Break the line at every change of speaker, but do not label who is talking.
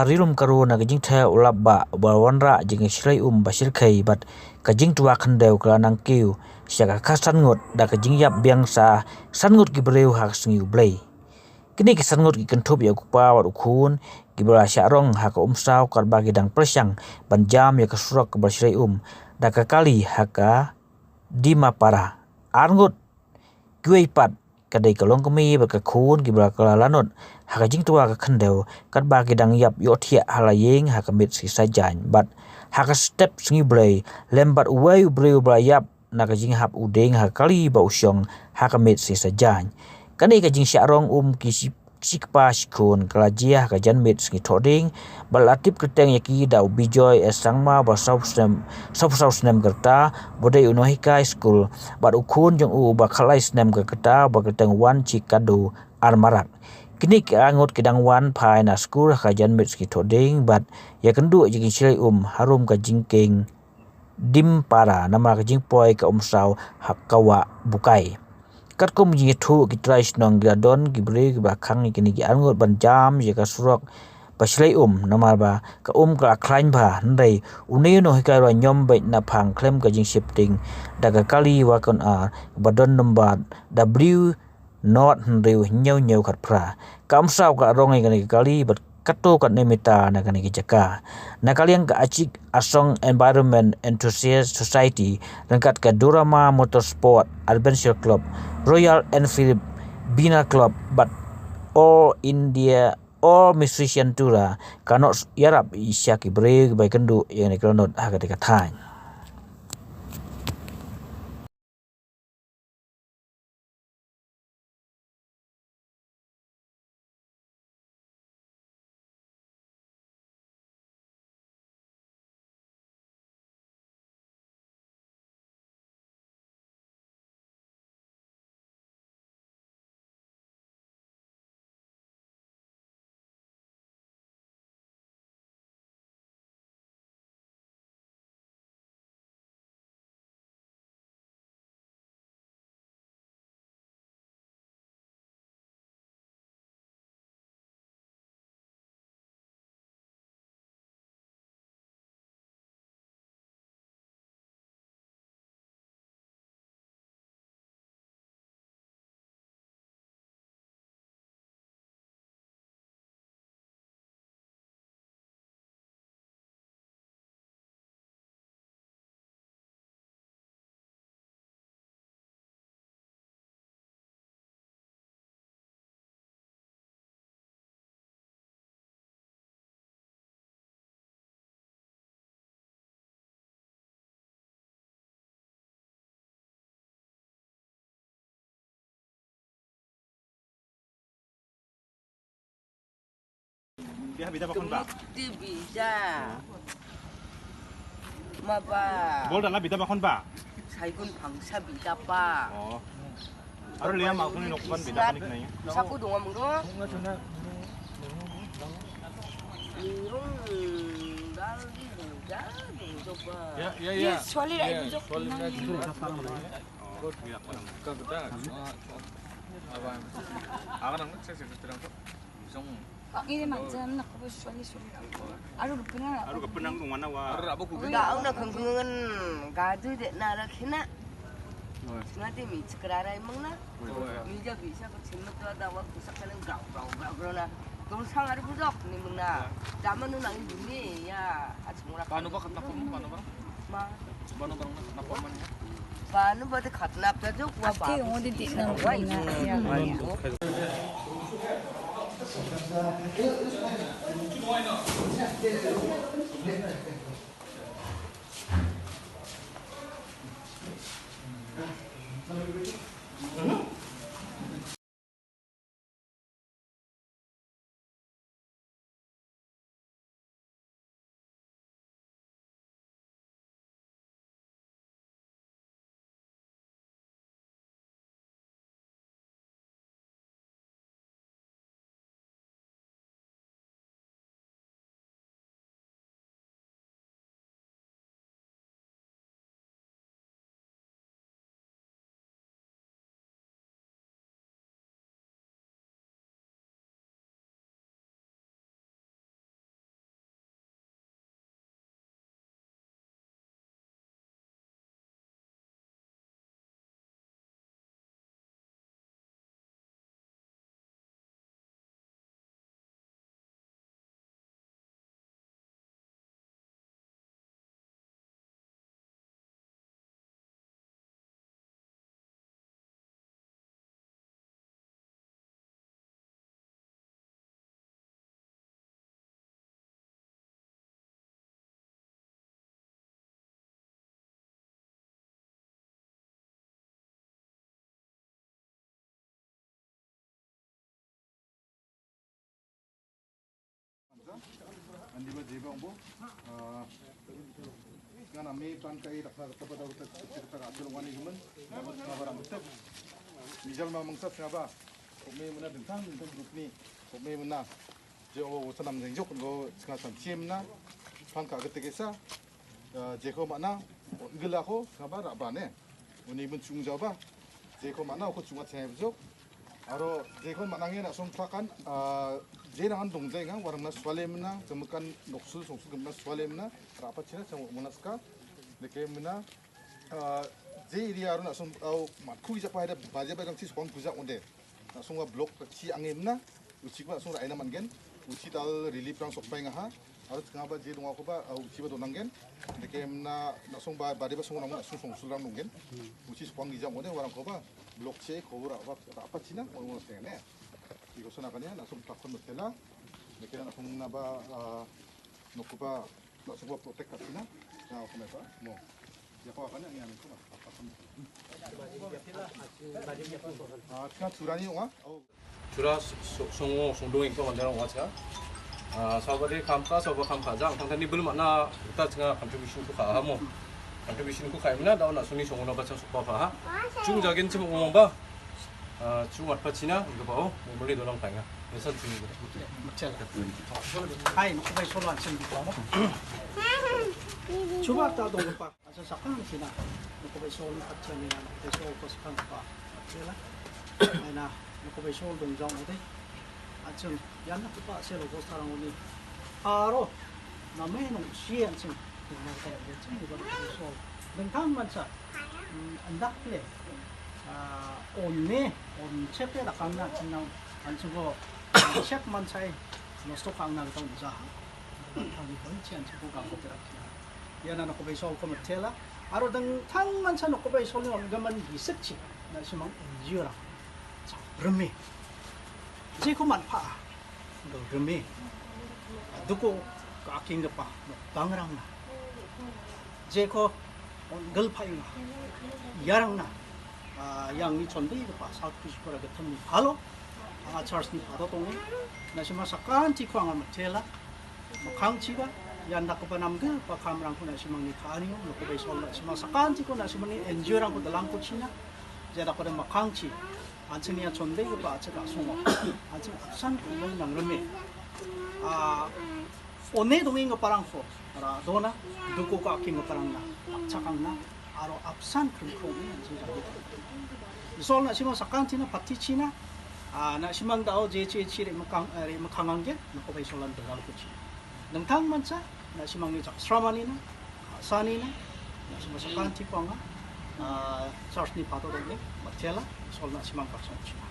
harirum karu na gajing the ulabba balwanra jing shilai basir kai bat kajing tua khandeu kala nang kiu syaka kasan ngot da kajing yap biang sa san ngot gibreu hak sngiu blai kini kisan ngot gi kentup ya kupa wat ukun gibra syarong hak umsau kar bagi dang persyang banjam ya kasurak ke bersirai da kali haka dima para arngot kuai pat kadai kalong kemi berkakun gibra kala lanot haka jing tua ka khandeu kat bagi dang yap yo thia halayeng haka mit si sajan bat haka step sngi blai lembat uai ubreu bra yap na ka jing hap udeng haka kali ba usyong haka mit si sajan kani ka jing syarong sikpa sikun kalajia haka jan mit sngi thoding balatip keteng yaki da bijoy esangma ba sau snem gerta bodai unohika school bat ukun jong ba khalai snem gerta ba keteng wan cikadu armarak kini ka angot kedang wan phai na school haka jan mit sngi thoding bat ya kendu jing silai harum ka jingking dim para nama ka jing poi ka sau hakawa bukai kat ko mji thu ki trai snong gradon gibre ba khang ni kini gi angot banjam je ka surok paslai namar ba ka ka khlain ba ndai uni no hikai ro nyom be na phang klem ka jing shifting daga kali wa kon a badon number w not ndeu nyau khat phra kam sau ka rong ni kali bat kato kat nemita na kani jaka na kaliang ka achik asong environment enthusiast society rangkat ka Durama Motorsport Adventure Club Royal Enfield Bina Club but all India all musician tura kanot yarap isyaki breg by kendu yang kanot haga dikatahan
Dia bida bakon ba?
Di bisa. Maba.
Bol dala bida bakon ba?
Saigun bangsa bida pa.
Oh. Aro liam aku ni nokban bida kanik nai.
Sapu dong among do. Irung dal di buja dong coba.
Ya.
Soalnya ai bujo.
Oh, biar apa nang?
Kan kita. Apa? Akan nang saya terang kok. Song.
Ini macam nak kau suami suami. Aduh kepenang.
Aro kepenang tong mana wa?
Ada apa kubi?
Enggak una kengengan gadu dek nara kena. Nanti mi sekarang emang na. Mija bisa ke sini tu ada waktu sekarang gau na. Kau sang ada budak ni mengna. Zaman nu nang ini ya. Acumura.
Paano ba katnapon mo? Paano ba?
Ma.
Paano ba katnapon man niya?
Paano ba de khatnap ta jo kwa ba.
Ati yung di nang na.
Jibang bu, kan kami pan kai rakna kepada kita asalwan ini men, ngabaran betul. Misal memang sah siapa, kami mana tentang grup ni, kami mana jauh senam jenjok, go sekarang sim na, pan kagak tegesa, jeko mana, gelako, ngabar apa ne, ini mencung jawab, jeko mana aku cuma saya besok, aro jeko mana ni nak sompakan, jenahan dongjai ngang warna swalem na, kemukan noksul songsul kemukan swalem na, rapat cina cuma munaska, dekat mana. Jadi dia nak sum au matku ija pada baja pada si spong kuja onde nak sungwa blok si angem na uci ba sung raina mangen uci dal relief rang sopai ngaha harus ngaba je dong aku ba uci ba donangen dekem na nak sung ba bade ba sung nang sung sung sulam nungen uci spong ija onde warang ko ba blok ce ko ra apa cina orang orang tengene iko sona kanya nak sung takon metela dekem nak sung na ba nokku ba nak sung ba protect cina na aku meta mo ya kau akan yang ni kau 그냥 두라니 영화?
주라 송호 송동이 또 만들어 왔자. 사버리 감가 서버 감가장 당단이 불 만나 일단 제가 컨트리뷰션 또 가하모. 컨트리뷰션 또 가이면 나오나 순이 송호나 바창 속바파. 중작인 좀 오mon바. 중 왔파치나 이거 봐오. 멀리 돌아온 방야. 그래서 중이고.
아이 놓고 봐 소로 안 챙기고. 주바다 동바. 아저 sakang sina. 놓고 봐 소로 같이나. 그래서 고스칸 봐. 제가 아이나 놓고 봐 소로 동정 어디? 아침 yanna kupa selo gostaran oni. Aro namai no sian sing. Nang kaya sing iba so. Bentang mansa. Andak le. 온네 온 챕에다 강나 진나 안치고 챕 만차에 노스토 강나 또 자. 하기 번치 안치고 가고 들었기야. 얘는 놓고 봐 소고 메텔라. 아로 등 탕만차 놓고 봐 소리 온가만 리서치. 나 시망 지어라. 자, 그러면 제코만 파. 너 그러면 누구 아낀 거 봐. 방랑나. 제코 걸파이나. 야랑나. yang ni contoh itu pak South Coast Korea ketemu halo Charles ni pada tong ni nasi masakan ci kuangan macela makang ciba yang nak kepanam ke pak kamrang pun nasi mangi kani nak kebai sol nasi masakan ci ko nasi mangi enjoy rang ko dalam ko Cina jadi pada makang ci anjing yang contoh itu pak cakap semua anjing absan kumang nang reme one dongeng ko parang fo dona duko ko aking ko parang na cakang na aro absan kengkong anjing jadi soal nak simang sakang cina pati cina, nak simang dao JC ciri makang angge, nak kau soalan tegal kuci. Nengkang manca, nak simang ni cak sramani na, sani na, nak simang sakang tipu anga, charge ni pato dong ni, macela, soal nak simang pasang cina.